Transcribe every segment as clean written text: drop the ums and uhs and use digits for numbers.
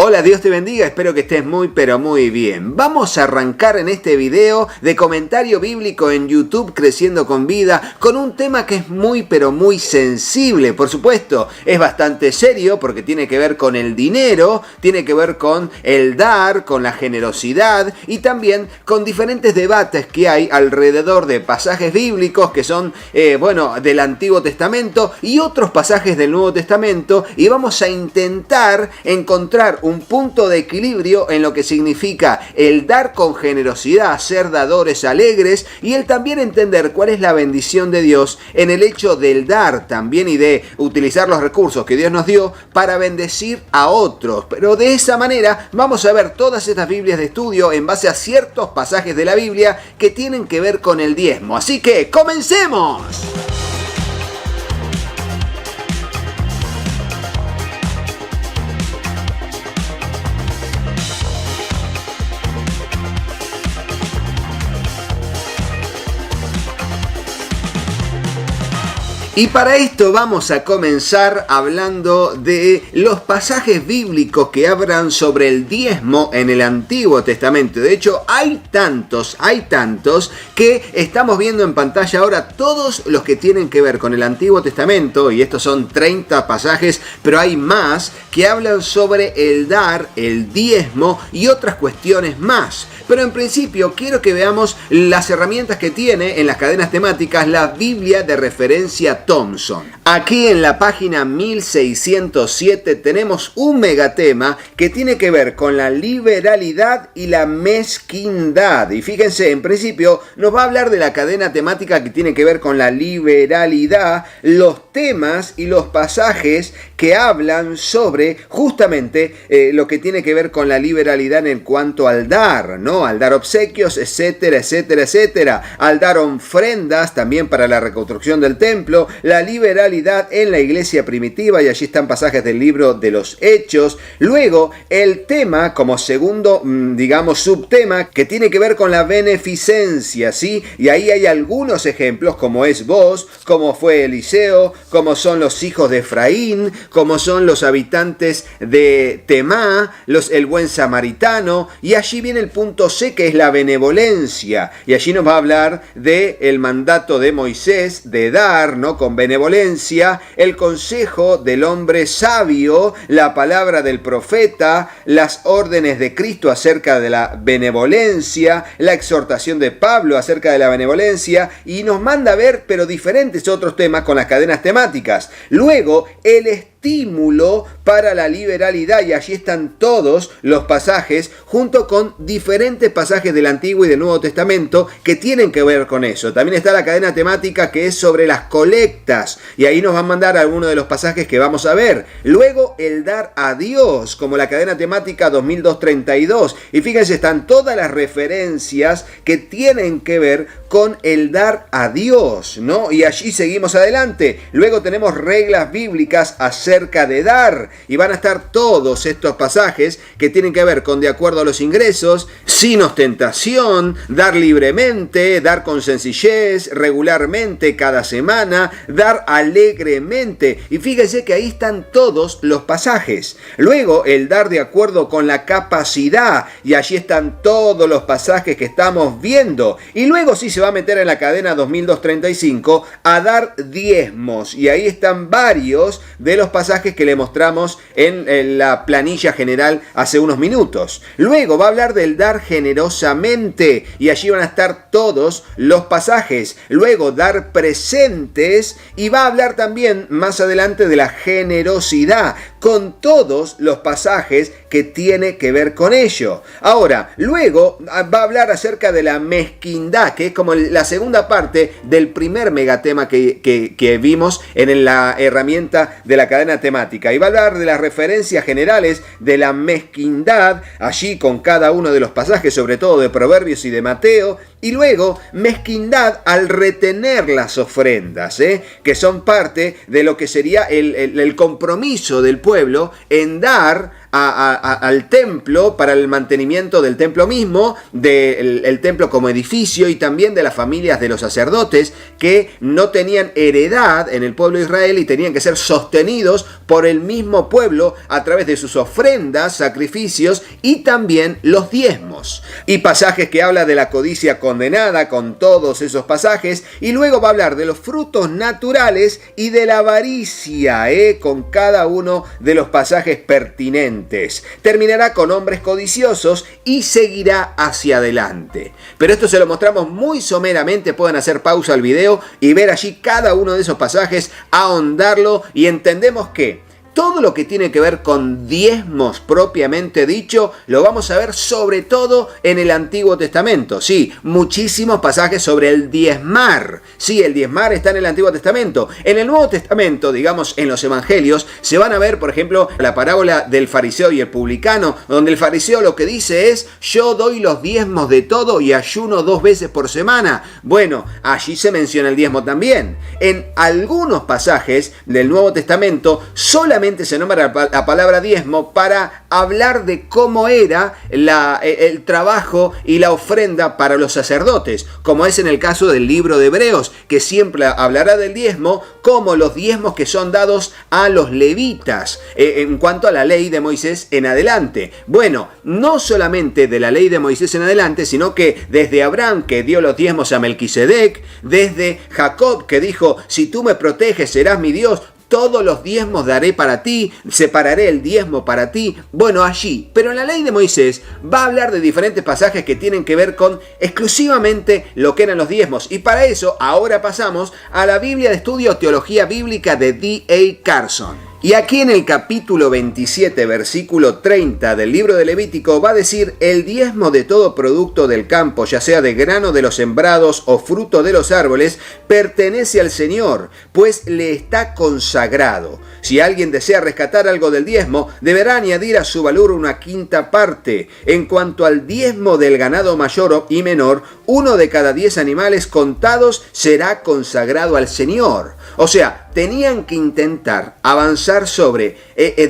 Hola, Dios te bendiga, espero que estés muy pero muy bien. Vamos a arrancar en este video de comentario bíblico en YouTube Creciendo con Vida con un tema que es muy pero muy sensible. Por supuesto, es bastante serio porque tiene que ver con el dinero, tiene que ver con el dar, con la generosidad y también con diferentes debates que hay alrededor de pasajes bíblicos que son, del Antiguo Testamento y otros pasajes del Nuevo Testamento, y vamos a intentar encontrar un punto de equilibrio en lo que significa el dar con generosidad, ser dadores alegres, y el también entender cuál es la bendición de Dios en el hecho del dar también y de utilizar los recursos que Dios nos dio para bendecir a otros. Pero de esa manera vamos a ver todas estas Biblias de estudio en base a ciertos pasajes de la Biblia que tienen que ver con el diezmo. Así que ¡comencemos! Y para esto vamos a comenzar hablando de los pasajes bíblicos que hablan sobre el diezmo en el Antiguo Testamento. De hecho, hay tantos que estamos viendo en pantalla ahora todos los que tienen que ver con el Antiguo Testamento, y estos son 30 pasajes, pero hay más que hablan sobre el dar, el diezmo y otras cuestiones más. Pero en principio quiero que veamos las herramientas que tiene en las cadenas temáticas la Biblia de referencia Thompson. Aquí en la página 1607 tenemos un megatema que tiene que ver con la liberalidad y la mezquindad. Y fíjense, en principio nos va a hablar de la cadena temática que tiene que ver con la liberalidad, los temas y los pasajes que hablan sobre justamente lo que tiene que ver con la liberalidad en cuanto al dar, ¿no? Al dar obsequios, etcétera, etcétera, etcétera. Al dar ofrendas también para la reconstrucción del templo, la liberalidad en la iglesia primitiva, y allí están pasajes del libro de los Hechos. Luego, el tema como segundo, subtema, que tiene que ver con la beneficencia, ¿sí? Y ahí hay algunos ejemplos, como es Booz, como fue Eliseo, como son los hijos de Efraín, como son los habitantes de Temá, el buen samaritano, y allí viene el punto C, que es la benevolencia, y allí nos va a hablar del mandato de Moisés de dar, ¿no? Con benevolencia, el consejo del hombre sabio, la palabra del profeta, las órdenes de Cristo acerca de la benevolencia, la exhortación de Pablo acerca de la benevolencia, y nos manda a ver, pero diferentes otros temas con las cadenas temáticas. Luego, el estímulo para la liberalidad, y allí están todos los pasajes junto con diferentes pasajes del Antiguo y del Nuevo Testamento que tienen que ver con eso. También está la cadena temática que es sobre las colectas, y ahí nos van a mandar algunos de los pasajes que vamos a ver. Luego el dar a Dios, como la cadena temática 2232, y fíjense, están todas las referencias que tienen que ver con el dar a Dios, ¿no? Y allí seguimos adelante. Luego tenemos reglas bíblicas acerca de dar, y van a estar todos estos pasajes que tienen que ver con de acuerdo a los ingresos, sin ostentación, dar libremente, dar con sencillez, regularmente, cada semana, dar alegremente. Y fíjense que ahí están todos los pasajes. Luego el dar de acuerdo con la capacidad, y allí están todos los pasajes que estamos viendo. Y luego sí se va a meter en la cadena 2235 a dar diezmos, y ahí están varios de los pasajes que le mostramos en la planilla general hace unos minutos. Luego va a hablar del dar generosamente, y allí van a estar todos los pasajes. Luego dar presentes, y va a hablar también más adelante de la generosidad, con todos los pasajes que tiene que ver con ello. Ahora, luego va a hablar acerca de la mezquindad, que es como la segunda parte del primer megatema que vimos en la herramienta de la cadena temática. Y va a hablar de las referencias generales de la mezquindad, allí con cada uno de los pasajes, sobre todo de Proverbios y de Mateo. Y luego, mezquindad al retener las ofrendas, que son parte de lo que sería el compromiso del pueblo en dar al templo para el mantenimiento del templo mismo, del templo como edificio y también de las familias de los sacerdotes que no tenían heredad en el pueblo de Israel y tenían que ser sostenidos por el mismo pueblo a través de sus ofrendas, sacrificios y también los diezmos. Y pasajes que habla de la codicia condenada con todos esos pasajes, y luego va a hablar de los frutos naturales y de la avaricia, con cada uno de los pasajes pertinentes. Terminará con hombres codiciosos y seguirá hacia adelante. Pero esto se lo mostramos muy someramente, pueden hacer pausa al video y ver allí cada uno de esos pasajes, ahondarlo, y entendemos que todo lo que tiene que ver con diezmos propiamente dicho, lo vamos a ver sobre todo en el Antiguo Testamento. Sí, muchísimos pasajes sobre el diezmar. Sí, el diezmar está en el Antiguo Testamento. En el Nuevo Testamento, digamos en los Evangelios, se van a ver, por ejemplo, la parábola del fariseo y el publicano, donde el fariseo lo que dice es: yo doy los diezmos de todo y ayuno 2 veces por semana. Bueno, allí se menciona el diezmo también. En algunos pasajes del Nuevo Testamento solamente se nombra la palabra diezmo para hablar de cómo era el trabajo y la ofrenda para los sacerdotes, como es en el caso del libro de Hebreos, que siempre hablará del diezmo como los diezmos que son dados a los levitas en cuanto a la ley de Moisés en adelante. Bueno, no solamente de la ley de Moisés en adelante, sino que desde Abraham, que dio los diezmos a Melquisedec, desde Jacob, que dijo: si tú me proteges serás mi Dios, todos los diezmos daré para ti, separaré el diezmo para ti. Bueno, allí. Pero en la ley de Moisés va a hablar de diferentes pasajes que tienen que ver con exclusivamente lo que eran los diezmos. Y para eso ahora pasamos a la Biblia de Estudio Teología Bíblica de D.A. Carson. Y aquí en el capítulo 27, versículo 30 del libro de Levítico va a decir: el diezmo de todo producto del campo, ya sea de grano de los sembrados o fruto de los árboles, pertenece al Señor, pues le está consagrado. Si alguien desea rescatar algo del diezmo, deberá añadir a su valor 1/5 parte. En cuanto al diezmo del ganado mayor y menor, 1 de cada 10 animales contados será consagrado al Señor. O sea, tenían que intentar avanzar sobre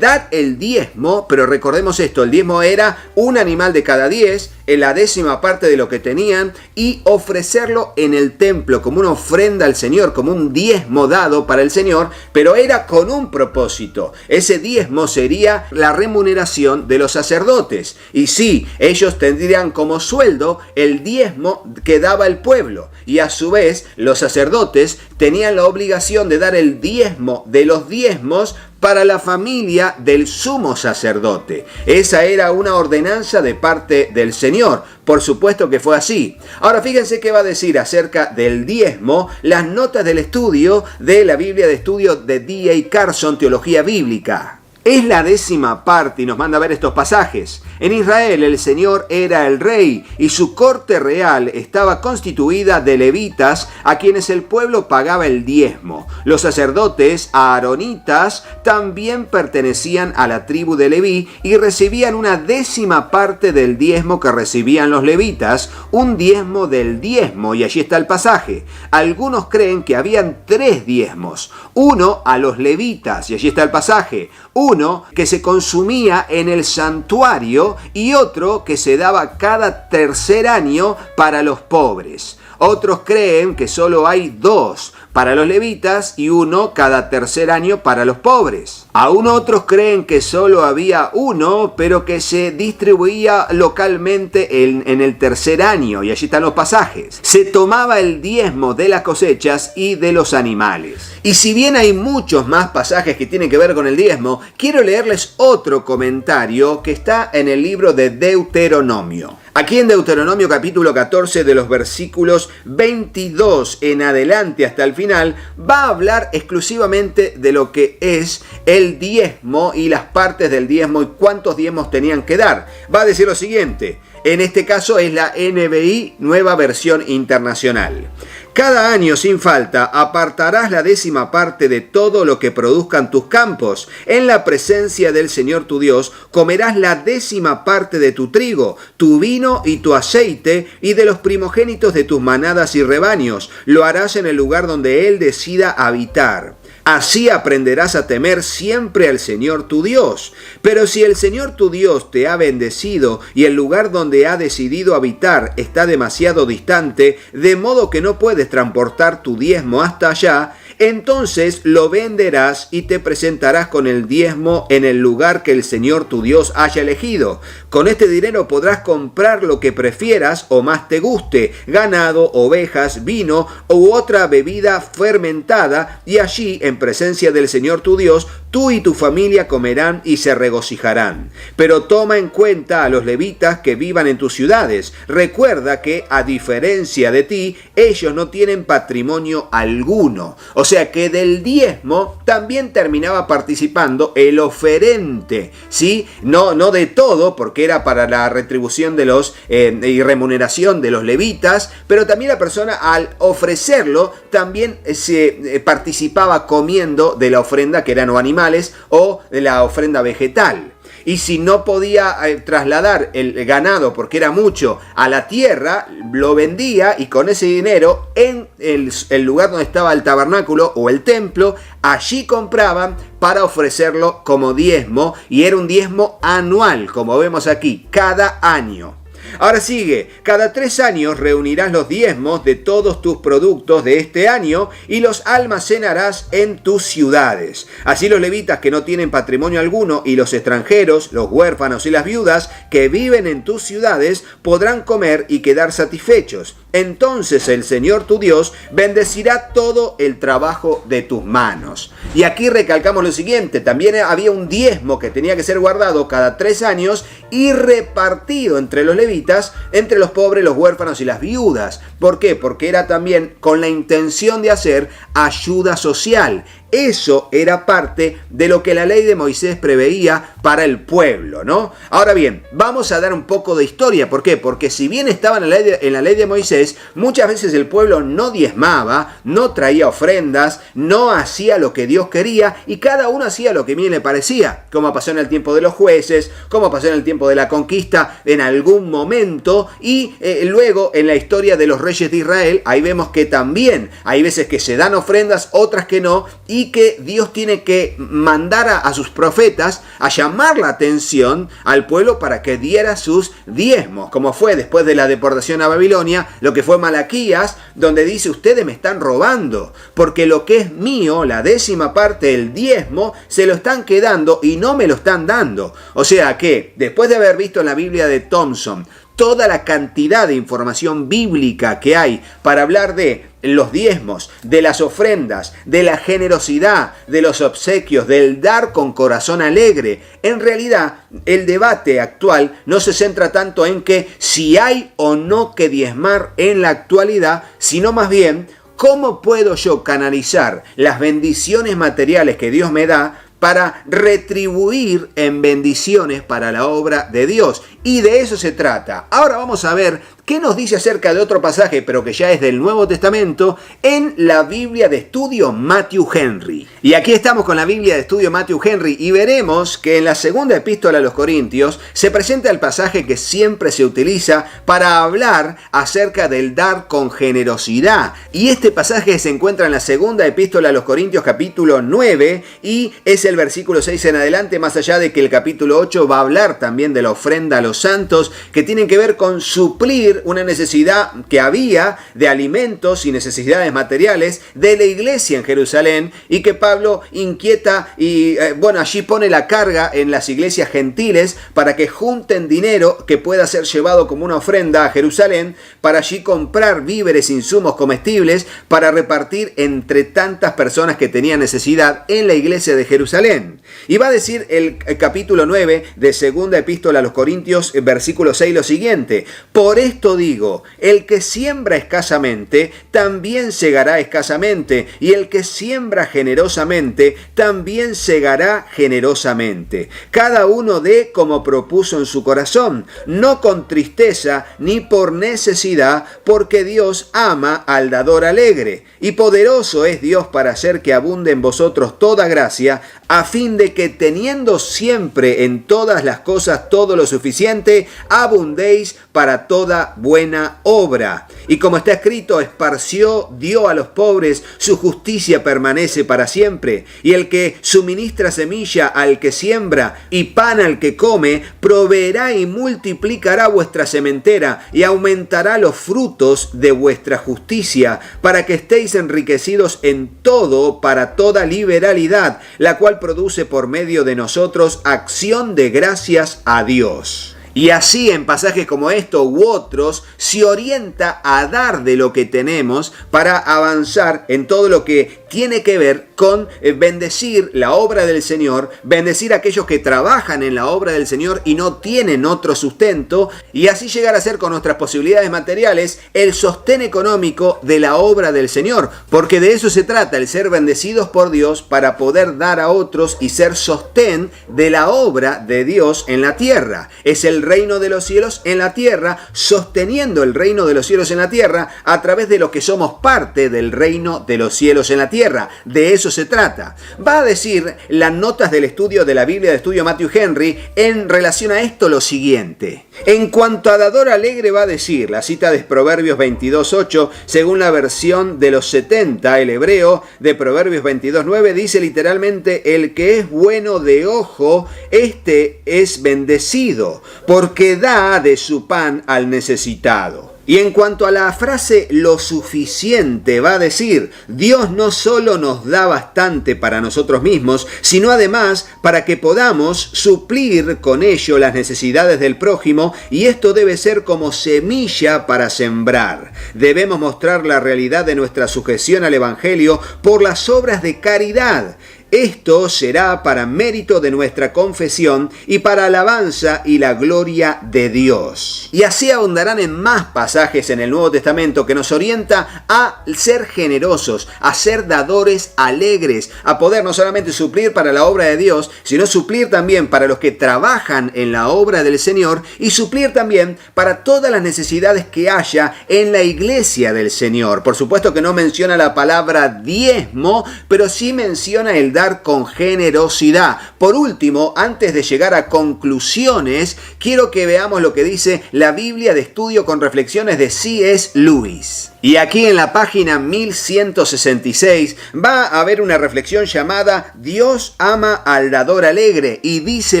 dar el diezmo, pero recordemos esto: el diezmo era un animal de cada 10, en la 10ª parte de lo que tenían, y ofrecerlo en el templo como una ofrenda al Señor, como un diezmo dado para el Señor, pero era con un propósito. Ese diezmo sería la remuneración de los sacerdotes, y sí, ellos tendrían como sueldo el diezmo que daba el pueblo, y a su vez los sacerdotes tenían la obligación de dar el diezmo de los diezmos para la familia del sumo sacerdote. Esa era una ordenanza de parte del Señor. Por supuesto que fue así. Ahora fíjense qué va a decir acerca del diezmo las notas del estudio de la Biblia de Estudio de D.A. Carson, Teología Bíblica. Es la 10ª parte y nos manda a ver estos pasajes. En Israel el Señor era el rey y su corte real estaba constituida de levitas a quienes el pueblo pagaba el diezmo. Los sacerdotes aaronitas también pertenecían a la tribu de Leví y recibían una 10ª parte del diezmo que recibían los levitas, un diezmo del diezmo, y allí está el pasaje. Algunos creen que habían 3 diezmos, uno a los levitas, y allí está el pasaje, uno que se consumía en el santuario y otro que se daba cada 3er año para los pobres. Otros creen que solo hay 2 para los levitas y 1 cada 3er año para los pobres. Aún otros creen que solo había 1, pero que se distribuía localmente en el 3er año, y allí están los pasajes. Se tomaba el diezmo de las cosechas y de los animales. Y si bien hay muchos más pasajes que tienen que ver con el diezmo, quiero leerles otro comentario que está en el libro de Deuteronomio. Aquí en Deuteronomio capítulo 14, de los versículos 22 en adelante hasta el final, va a hablar exclusivamente de lo que es el diezmo y las partes del diezmo y cuántos diezmos tenían que dar. Va a decir lo siguiente, en este caso es la NBI, Nueva Versión Internacional. Cada año sin falta apartarás la 10ª parte de todo lo que produzcan tus campos. En la presencia del Señor tu Dios comerás la 10ª parte de tu trigo, tu vino y tu aceite, y de los primogénitos de tus manadas y rebaños. Lo harás en el lugar donde Él decida habitar. Así aprenderás a temer siempre al Señor tu Dios. Pero si el Señor tu Dios te ha bendecido y el lugar donde ha decidido habitar está demasiado distante, de modo que no puedes transportar tu diezmo hasta allá, entonces lo venderás y te presentarás con el diezmo en el lugar que el Señor tu Dios haya elegido. Con este dinero podrás comprar lo que prefieras o más te guste, ganado, ovejas, vino u otra bebida fermentada, y allí, en presencia del Señor tu Dios, tú y tu familia comerán y se regocijarán. Pero toma en cuenta a los levitas que vivan en tus ciudades. Recuerda que, a diferencia de ti, ellos no tienen patrimonio alguno. O sea que del diezmo también terminaba participando el oferente, ¿sí? No de todo, porque era para la retribución de los y remuneración de los levitas, pero también la persona, al ofrecerlo, también se participaba comiendo de la ofrenda, que eran o animales o de la ofrenda vegetal. Y si no podía trasladar el ganado, porque era mucho, a la tierra, lo vendía, y con ese dinero, en el lugar donde estaba el tabernáculo o el templo, allí compraban para ofrecerlo como diezmo, y era un diezmo anual, como vemos aquí, cada año. Ahora sigue, cada 3 años reunirás los diezmos de todos tus productos de este año y los almacenarás en tus ciudades. Así los levitas que no tienen patrimonio alguno y los extranjeros, los huérfanos y las viudas que viven en tus ciudades podrán comer y quedar satisfechos. Entonces el Señor tu Dios bendecirá todo el trabajo de tus manos. Y aquí recalcamos lo siguiente, también había un diezmo que tenía que ser guardado cada 3 años y repartido entre los levitas, entre los pobres, los huérfanos y las viudas. ¿Por qué? Porque era también con la intención de hacer ayuda social. Eso era parte de lo que la ley de Moisés preveía para el pueblo, ¿no? Ahora bien, vamos a dar un poco de historia. ¿Por qué? Porque si bien estaban en la ley de Moisés, muchas veces el pueblo no diezmaba, no traía ofrendas, no hacía lo que Dios quería, y cada uno hacía lo que bien le parecía, como pasó en el tiempo de los jueces, como pasó en el tiempo de la conquista en algún momento, y luego en la historia de los reyes de Israel, ahí vemos que también hay veces que se dan ofrendas, otras que no, y que Dios tiene que mandar a sus profetas a llamar la atención al pueblo para que diera sus diezmos, como fue después de la deportación a Babilonia, lo que fue Malaquías, donde dice: ustedes me están robando, porque lo que es mío, la 10ª parte, el diezmo, se lo están quedando y no me lo están dando. O sea que, después de haber visto en la Biblia de Thompson toda la cantidad de información bíblica que hay para hablar de los diezmos, de las ofrendas, de la generosidad, de los obsequios, del dar con corazón alegre, en realidad el debate actual no se centra tanto en que si hay o no que diezmar en la actualidad, sino más bien cómo puedo yo canalizar las bendiciones materiales que Dios me da para retribuir en bendiciones para la obra de Dios. Y de eso se trata. Ahora vamos a ver qué nos dice acerca de otro pasaje, pero que ya es del Nuevo Testamento, en la Biblia de Estudio Matthew Henry. Y aquí estamos con la Biblia de Estudio Matthew Henry y veremos que en la segunda epístola a los Corintios se presenta el pasaje que siempre se utiliza para hablar acerca del dar con generosidad. Y este pasaje se encuentra en la segunda epístola a los Corintios, capítulo 9, y es el versículo 6 en adelante, más allá de que el capítulo 8 va a hablar también de la ofrenda a los santos, que tienen que ver con suplir una necesidad que había de alimentos y necesidades materiales de la iglesia en Jerusalén, y que Pablo inquieta y allí pone la carga en las iglesias gentiles para que junten dinero que pueda ser llevado como una ofrenda a Jerusalén, para allí comprar víveres, insumos comestibles para repartir entre tantas personas que tenían necesidad en la iglesia de Jerusalén. Y va a decir el capítulo 9 de segunda epístola a los Corintios, versículo 6, lo siguiente: por esto digo, el que siembra escasamente, también segará escasamente, y el que siembra generosamente, también segará generosamente. Cada uno dé como propuso en su corazón, no con tristeza ni por necesidad, porque Dios ama al dador alegre. Y poderoso es Dios para hacer que abunde en vosotros toda gracia, a fin de que, teniendo siempre en todas las cosas todo lo suficiente, abundéis para toda toda buena obra. Y como está escrito, esparció, dio a los pobres, su justicia permanece para siempre. Y el que suministra semilla al que siembra y pan al que come, proveerá y multiplicará vuestra sementera y aumentará los frutos de vuestra justicia, para que estéis enriquecidos en todo para toda liberalidad, la cual produce por medio de nosotros acción de gracias a Dios. Y así en pasajes como esto u otros se orienta a dar de lo que tenemos para avanzar en todo lo que tiene que ver con bendecir la obra del Señor, bendecir a aquellos que trabajan en la obra del Señor y no tienen otro sustento, y así llegar a ser con nuestras posibilidades materiales el sostén económico de la obra del Señor, porque de eso se trata, el ser bendecidos por Dios para poder dar a otros y ser sostén de la obra de Dios en la tierra. Es el reino de los cielos en la tierra, sosteniendo el reino de los cielos en la tierra a través de lo que somos parte del reino de los cielos en la tierra. De eso se trata. Va a decir las notas del estudio de la Biblia de estudio Matthew Henry en relación a esto lo siguiente. En cuanto a dador alegre va a decir, la cita de Proverbios 22:8, según la versión de los 70, el hebreo de Proverbios 22:9 dice literalmente, el que es bueno de ojo, este es bendecido, porque da de su pan al necesitado. Y en cuanto a la frase lo suficiente, va a decir, Dios no solo nos da bastante para nosotros mismos, sino además para que podamos suplir con ello las necesidades del prójimo, y esto debe ser como semilla para sembrar. Debemos mostrar la realidad de nuestra sujeción al Evangelio por las obras de caridad. Esto será para mérito de nuestra confesión y para alabanza y la gloria de Dios. Y así abundarán en más pasajes en el Nuevo Testamento que nos orienta a ser generosos, a ser dadores alegres, a poder no solamente suplir para la obra de Dios, sino suplir también para los que trabajan en la obra del Señor y suplir también para todas las necesidades que haya en la iglesia del Señor. Por supuesto que no menciona la palabra diezmo, pero sí menciona el dar con generosidad. Por último, antes de llegar a conclusiones, quiero que veamos lo que dice la Biblia de estudio con reflexiones de C.S. Lewis. Y aquí en la página 1166 va a haber una reflexión llamada Dios ama al dador alegre, y dice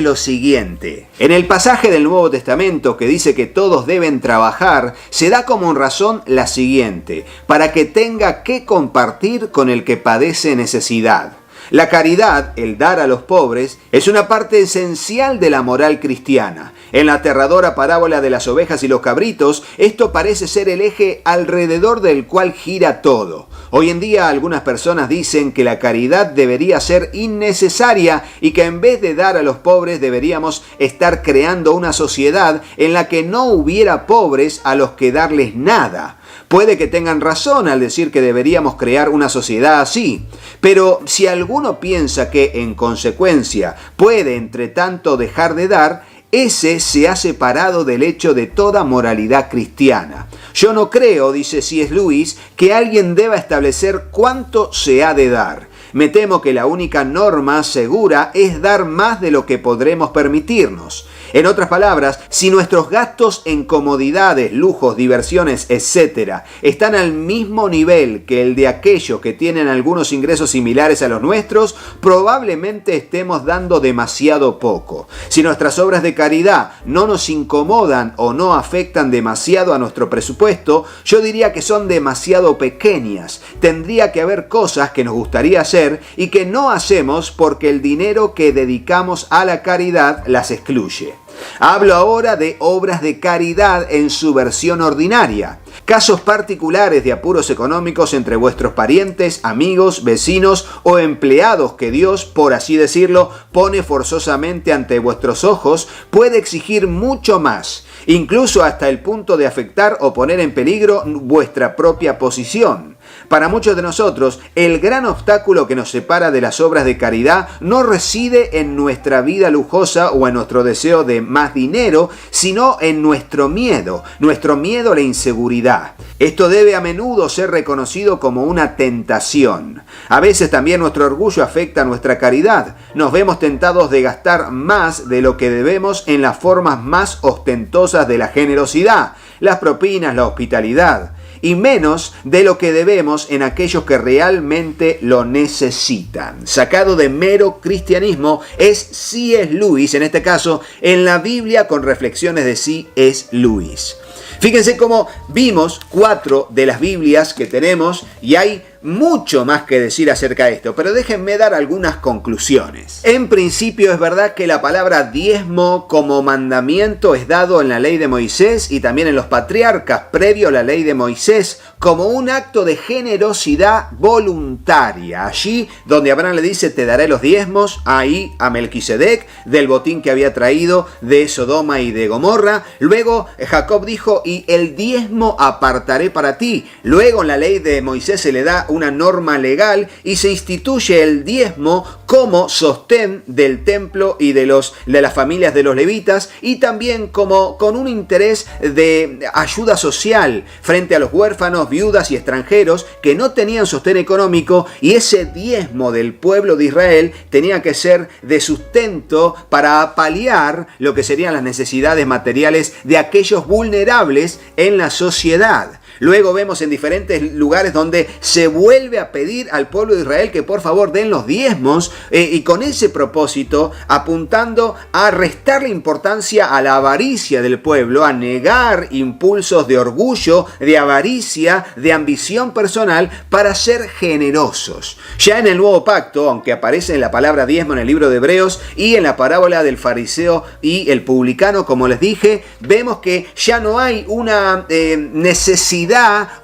lo siguiente. En el pasaje del Nuevo Testamento que dice que todos deben trabajar, se da como razón la siguiente: para que tenga que compartir con el que padece necesidad. La caridad, el dar a los pobres, es una parte esencial de la moral cristiana. En la aterradora parábola de las ovejas y los cabritos, esto parece ser el eje alrededor del cual gira todo. Hoy en día algunas personas dicen que la caridad debería ser innecesaria y que en vez de dar a los pobres deberíamos estar creando una sociedad en la que no hubiera pobres a los que darles nada. Puede que tengan razón al decir que deberíamos crear una sociedad así, pero si alguno piensa que en consecuencia puede entre tanto dejar de dar, ese se ha separado del hecho de toda moralidad cristiana. Yo no creo, dice C.S. Lewis, que alguien deba establecer cuánto se ha de dar. Me temo que la única norma segura es dar más de lo que podremos permitirnos. En otras palabras, si nuestros gastos en comodidades, lujos, diversiones, etc. están al mismo nivel que el de aquellos que tienen algunos ingresos similares a los nuestros, probablemente estemos dando demasiado poco. Si nuestras obras de caridad no nos incomodan o no afectan demasiado a nuestro presupuesto, yo diría que son demasiado pequeñas. Tendría que haber cosas que nos gustaría hacer y que no hacemos porque el dinero que dedicamos a la caridad las excluye. Hablo ahora de obras de caridad en su versión ordinaria. Casos particulares de apuros económicos entre vuestros parientes, amigos, vecinos o empleados que Dios, por así decirlo, pone forzosamente ante vuestros ojos, puede exigir mucho más, incluso hasta el punto de afectar o poner en peligro vuestra propia posición. Para muchos de nosotros, el gran obstáculo que nos separa de las obras de caridad no reside en nuestra vida lujosa o en nuestro deseo de más dinero, sino en nuestro miedo a la inseguridad. Esto debe a menudo ser reconocido como una tentación. A veces también nuestro orgullo afecta a nuestra caridad. Nos vemos tentados de gastar más de lo que debemos en las formas más ostentosas de la generosidad, las propinas, la hospitalidad, y menos de lo que debemos en aquellos que realmente lo necesitan. Sacado de mero cristianismo es C.S. Lewis, en este caso, en la Biblia con reflexiones de C.S. Lewis. Fíjense cómo vimos 4 de las Biblias que tenemos y hay mucho más que decir acerca de esto, pero déjenme dar algunas conclusiones. En principio es verdad que la palabra diezmo como mandamiento es dado en la ley de Moisés y también en los patriarcas previo a la ley de Moisés como un acto de generosidad voluntaria. Allí donde Abraham le dice te daré los diezmos, ahí a Melquisedec del botín que había traído de Sodoma y de Gomorra. Luego Jacob dijo y el diezmo apartaré para ti. Luego en la ley de Moisés se le da una norma legal y se instituye el diezmo como sostén del templo y de las familias de los levitas y también como con un interés de ayuda social frente a los huérfanos, viudas y extranjeros que no tenían sostén económico, y ese diezmo del pueblo de Israel tenía que ser de sustento para paliar lo que serían las necesidades materiales de aquellos vulnerables en la sociedad. Luego vemos en diferentes lugares donde se vuelve a pedir al pueblo de Israel que por favor den los diezmos y con ese propósito apuntando a restarle importancia a la avaricia del pueblo, a negar impulsos de orgullo, de avaricia, de ambición personal para ser generosos. Ya en el Nuevo Pacto, aunque aparece en la palabra diezmo en el libro de Hebreos y en la parábola del fariseo y el publicano, como les dije, vemos que ya no hay una necesidad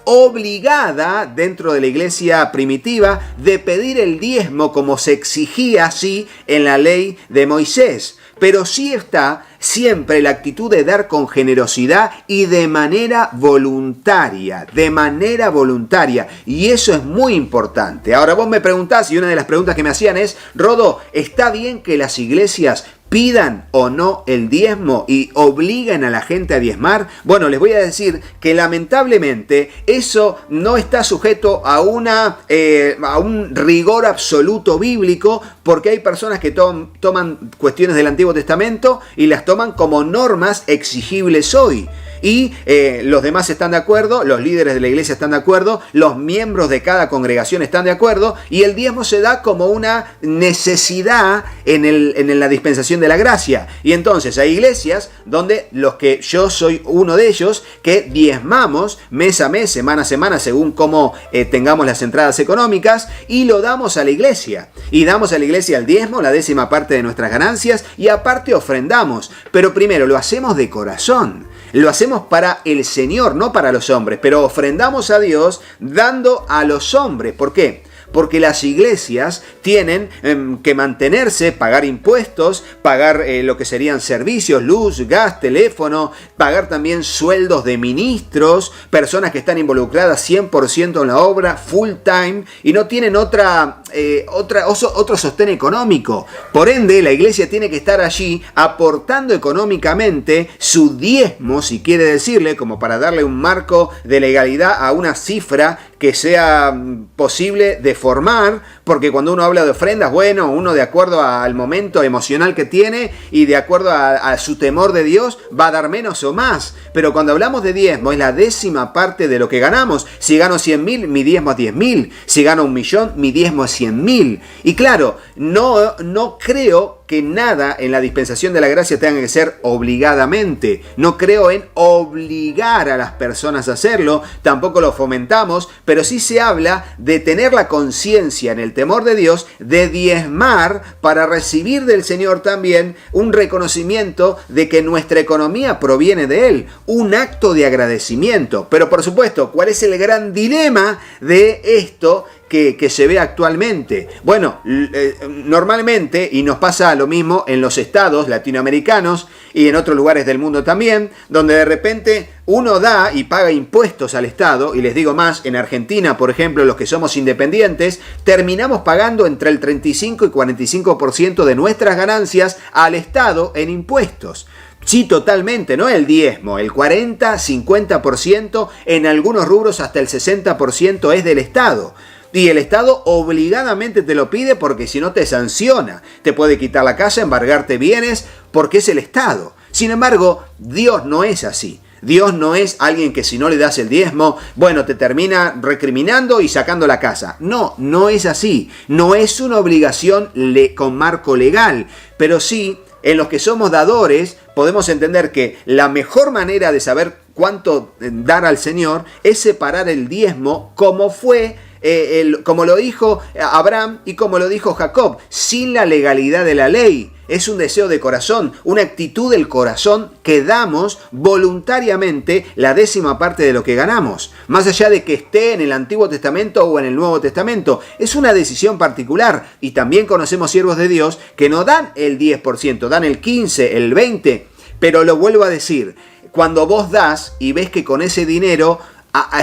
obligada dentro de la iglesia primitiva de pedir el diezmo como se exigía así en la ley de Moisés. Pero sí está siempre la actitud de dar con generosidad y de manera voluntaria, y eso es muy importante. Ahora vos me preguntás, y una de las preguntas que me hacían es, Rodo, ¿está bien que las iglesias pidan o no el diezmo y obliguen a la gente a diezmar? Bueno, les voy a decir que lamentablemente eso no está sujeto a un rigor absoluto bíblico, porque hay personas que toman cuestiones del Antiguo Testamento y las toman como normas exigibles hoy. Y los demás están de acuerdo, los líderes de la iglesia están de acuerdo, los miembros de cada congregación están de acuerdo, y el diezmo se da como una necesidad en la dispensación de la gracia. Y entonces hay iglesias donde yo soy uno de ellos, que diezmamos mes a mes, semana a semana, según cómo tengamos las entradas económicas, y lo damos a la iglesia. Y damos a la iglesia el diezmo, la 10ª parte de nuestras ganancias, y aparte ofrendamos. Pero primero lo hacemos de corazón. Lo hacemos para el Señor, no para los hombres, pero ofrendamos a Dios dando a los hombres. ¿Por qué? Porque las iglesias tienen que mantenerse, pagar impuestos, pagar lo que serían servicios, luz, gas, teléfono, pagar también sueldos de ministros, personas que están involucradas 100% en la obra, full time, y no tienen otro sostén económico. Por ende, la iglesia tiene que estar allí aportando económicamente su diezmo, si quiere decirle, como para darle un marco de legalidad a una cifra que sea posible de formar, porque cuando uno habla de ofrendas, bueno, uno de acuerdo al momento emocional que tiene y de acuerdo a su temor de Dios va a dar menos o más, pero cuando hablamos de diezmo es la 10ª parte de lo que ganamos. Si gano 100.000, mi diezmo es 10.000, si gano 1.000.000, mi diezmo es 100.000, y claro, no creo que nada en la dispensación de la gracia tenga que ser obligadamente. No creo en obligar a las personas a hacerlo, tampoco lo fomentamos, pero sí se habla de tener la conciencia en el temor de Dios, de diezmar para recibir del Señor también un reconocimiento de que nuestra economía proviene de Él, un acto de agradecimiento. Pero por supuesto, ¿cuál es el gran dilema de esto? que se ve actualmente. Bueno, normalmente, y nos pasa lo mismo en los estados latinoamericanos y en otros lugares del mundo también, donde de repente uno da y paga impuestos al Estado, y les digo más, en Argentina, por ejemplo, los que somos independientes, terminamos pagando entre el 35 y 45% de nuestras ganancias al Estado en impuestos. Sí, totalmente, no el diezmo, el 40, 50%, en algunos rubros hasta el 60% es del Estado. Y el Estado obligadamente te lo pide porque si no te sanciona. Te puede quitar la casa, embargarte bienes, porque es el Estado. Sin embargo, Dios no es así. Dios no es alguien que si no le das el diezmo, bueno, te termina recriminando y sacando la casa. No, no es así. No es una obligación con marco legal, pero sí, en los que somos dadores, podemos entender que la mejor manera de saber cuánto dar al Señor es separar el diezmo como fue como lo dijo Abraham y como lo dijo Jacob, sin la legalidad de la ley. Es un deseo de corazón, una actitud del corazón que damos voluntariamente la 10ª parte de lo que ganamos. Más allá de que esté en el Antiguo Testamento o en el Nuevo Testamento, es una decisión particular. Y también conocemos siervos de Dios que no dan el 10%, dan el 15%, el 20%. Pero lo vuelvo a decir, cuando vos das y ves que con ese dinero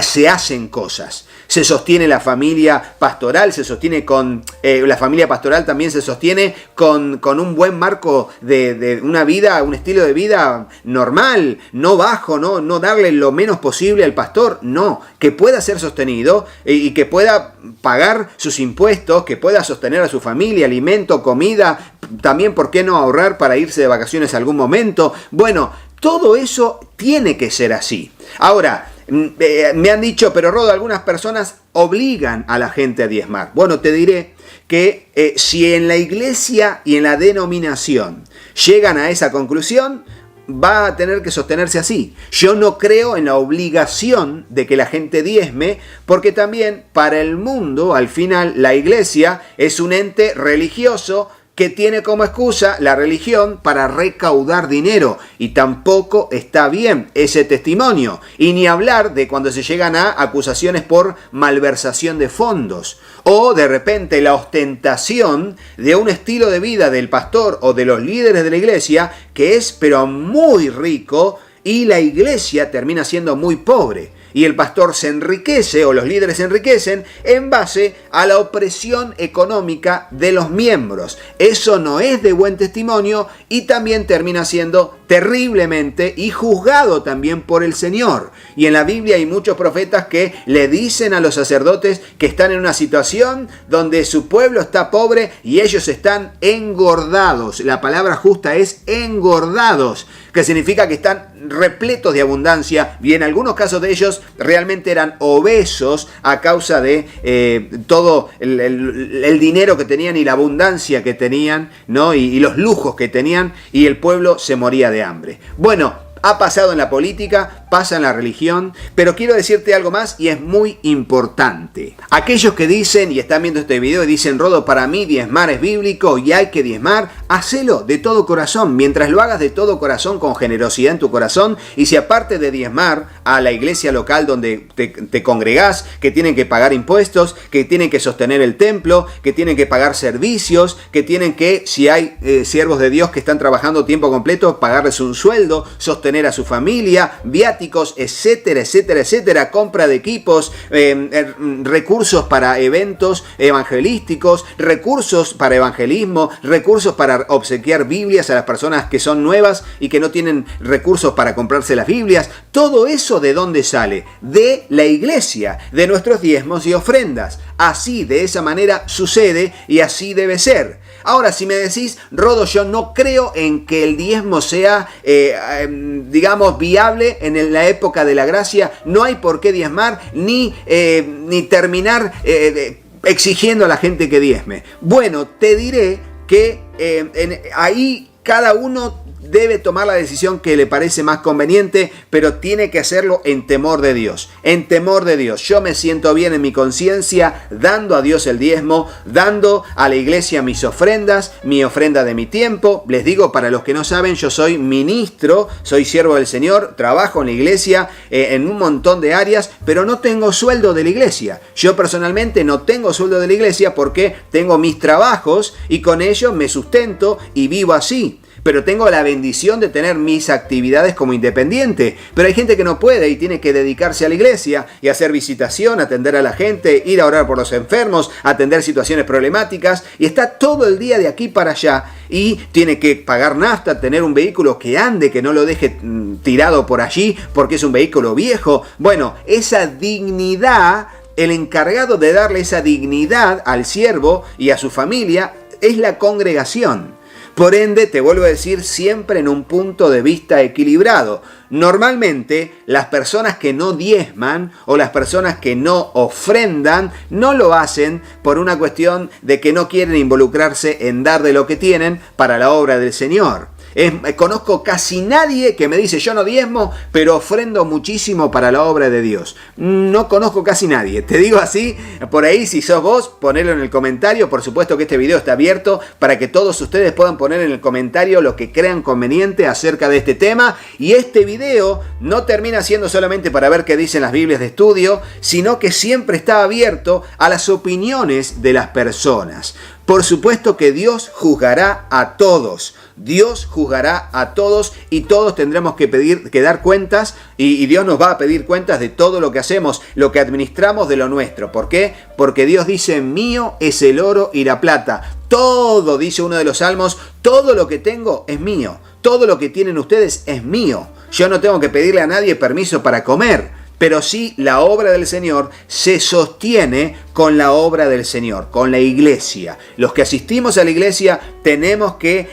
se hacen cosas. Se sostiene la familia pastoral, se sostiene con... la familia pastoral también se sostiene con un buen marco de una vida, un estilo de vida normal, no bajo, no darle lo menos posible al pastor, no, que pueda ser sostenido y que pueda pagar sus impuestos, que pueda sostener a su familia, alimento, comida, también, ¿por qué no ahorrar para irse de vacaciones algún momento? Bueno, todo eso tiene que ser así. Ahora, me han dicho, pero Rodo, algunas personas obligan a la gente a diezmar. Bueno, te diré que si en la iglesia y en la denominación llegan a esa conclusión, va a tener que sostenerse así. Yo no creo en la obligación de que la gente diezme, porque también para el mundo, al final, la iglesia es un ente religioso que tiene como excusa la religión para recaudar dinero, y tampoco está bien ese testimonio, y ni hablar de cuando se llegan a acusaciones por malversación de fondos, o de repente la ostentación de un estilo de vida del pastor o de los líderes de la iglesia que es pero muy rico y la iglesia termina siendo muy pobre. Y el pastor se enriquece, o los líderes se enriquecen, en base a la opresión económica de los miembros. Eso no es de buen testimonio y también termina siendo terriblemente y juzgado también por el Señor. Y en la Biblia hay muchos profetas que le dicen a los sacerdotes que están en una situación donde su pueblo está pobre y ellos están engordados. La palabra justa es engordados, que significa que están repletos de abundancia, y en algunos casos de ellos realmente eran obesos a causa de todo el dinero que tenían y la abundancia que tenían, ¿no? Y los lujos que tenían, y el pueblo se moría de hambre. Bueno, ha pasado en la política, pasa en la religión, pero quiero decirte algo más y es muy importante. Aquellos que dicen y están viendo este video y dicen, Rodo, para mí diezmar es bíblico y hay que diezmar, hacelo de todo corazón. Mientras lo hagas de todo corazón, con generosidad en tu corazón, y si aparte de diezmar a la iglesia local donde te congregás, que tienen que pagar impuestos, que tienen que sostener el templo, que tienen que pagar servicios, que tienen que, si hay siervos de Dios que están trabajando tiempo completo, pagarles un sueldo, sostener a su familia, viáticos, etcétera, etcétera, etcétera, compra de equipos, recursos para eventos evangelísticos, recursos para evangelismo, recursos para obsequiar Biblias a las personas que son nuevas y que no tienen recursos para comprarse las Biblias. Todo eso, ¿de dónde sale? De la iglesia, de nuestros diezmos y ofrendas. Así, de esa manera sucede y así debe ser. Ahora, si me decís, Rodo, yo no creo en que el diezmo sea, digamos, viable en la época de la gracia, no hay por qué diezmar, ni terminar exigiendo a la gente que diezme. Bueno, te diré que ahí cada uno debe tomar la decisión que le parece más conveniente, pero tiene que hacerlo en temor de Dios. En temor de Dios. Yo me siento bien en mi conciencia dando a Dios el diezmo, dando a la iglesia mis ofrendas, mi ofrenda de mi tiempo. Les digo, para los que no saben, yo soy ministro, soy siervo del Señor, trabajo en la iglesia en un montón de áreas, pero no tengo sueldo de la iglesia. Yo personalmente no tengo sueldo de la iglesia porque tengo mis trabajos y con ellos me sustento y vivo así. Pero tengo la bendición de tener mis actividades como independiente. Pero hay gente que no puede y tiene que dedicarse a la iglesia y hacer visitación, atender a la gente, ir a orar por los enfermos, atender situaciones problemáticas, y está todo el día de aquí para allá y tiene que pagar nafta, tener un vehículo que ande, que no lo deje tirado por allí porque es un vehículo viejo. Bueno, esa dignidad, el encargado de darle esa dignidad al siervo y a su familia es la congregación. Por ende, te vuelvo a decir, siempre en un punto de vista equilibrado. Normalmente, las personas que no diezman o las personas que no ofrendan, no lo hacen por una cuestión de que no quieren involucrarse en dar de lo que tienen para la obra del Señor. Conozco casi nadie que me dice yo no diezmo, pero ofrendo muchísimo para la obra de Dios. No conozco casi nadie. Te digo así, por ahí si sos vos, ponelo en el comentario. Por supuesto que este video está abierto para que todos ustedes puedan poner en el comentario lo que crean conveniente acerca de este tema. Y este video no termina siendo solamente para ver qué dicen las Biblias de estudio, sino que siempre está abierto a las opiniones de las personas. Por supuesto que Dios juzgará a todos. Dios juzgará a todos y todos tendremos que dar cuentas y Dios nos va a pedir cuentas de todo lo que hacemos, lo que administramos de lo nuestro. ¿Por qué? Porque Dios dice, mío es el oro y la plata. Todo, dice uno de los salmos, todo lo que tengo es mío. Todo lo que tienen ustedes es mío. Yo no tengo que pedirle a nadie permiso para comer. Pero sí, la obra del Señor se sostiene con la obra del Señor, con la iglesia. Los que asistimos a la iglesia tenemos que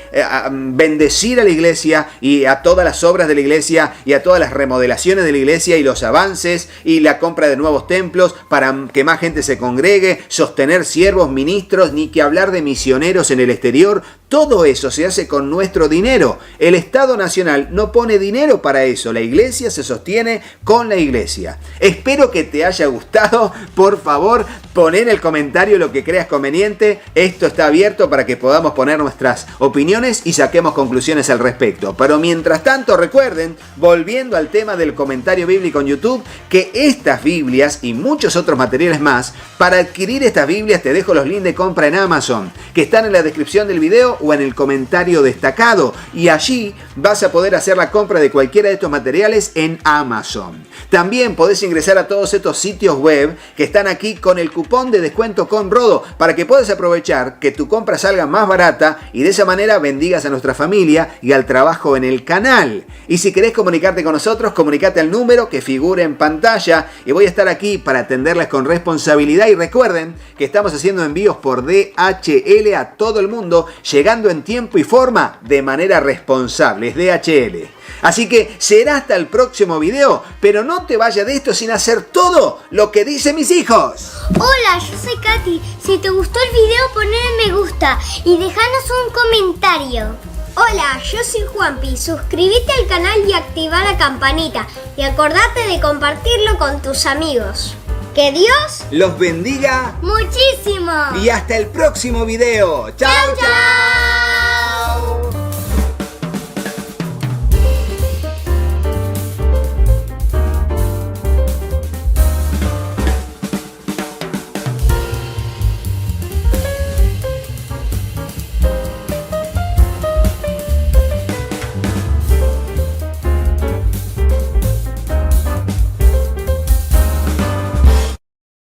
bendecir a la iglesia y a todas las obras de la iglesia y a todas las remodelaciones de la iglesia y los avances y la compra de nuevos templos para que más gente se congregue, sostener siervos, ministros, ni que hablar de misioneros en el exterior. Todo eso se hace con nuestro dinero. El Estado Nacional no pone dinero para eso. La iglesia se sostiene con la iglesia. Espero que te haya gustado. Por favor, pon en el comentario lo que creas conveniente. Esto está abierto para que podamos poner nuestras opiniones y saquemos conclusiones al respecto. Pero mientras tanto, recuerden, volviendo al tema del comentario bíblico en YouTube, que estas Biblias y muchos otros materiales más, para adquirir estas Biblias te dejo los links de compra en Amazon, que están en la descripción del video o en el comentario destacado, y allí vas a poder hacer la compra de cualquiera de estos materiales en Amazon. También podés ingresar a todos estos sitios web que están aquí con el cupón de descuento con Rodo para que puedas aprovechar que tu compra salga más barata y de esa manera bendigas a nuestra familia y al trabajo en el canal. Y si querés comunicarte con nosotros, comunicate al número que figura en pantalla y voy a estar aquí para atenderles con responsabilidad. Y recuerden que estamos haciendo envíos por DHL a todo el mundo, llegando en tiempo y forma de manera responsable. Es DHL. Así que será hasta el próximo video, pero no te vayas de esto sin hacer todo lo que dicen mis hijos. Hola, yo soy Katy. Si te gustó el video, ponle me gusta y déjanos un comentario. Hola, yo soy Juanpi. Suscríbete al canal y activa la campanita. Y acordate de compartirlo con tus amigos. Que Dios los bendiga muchísimo. Y hasta el próximo video. ¡Chao, chao!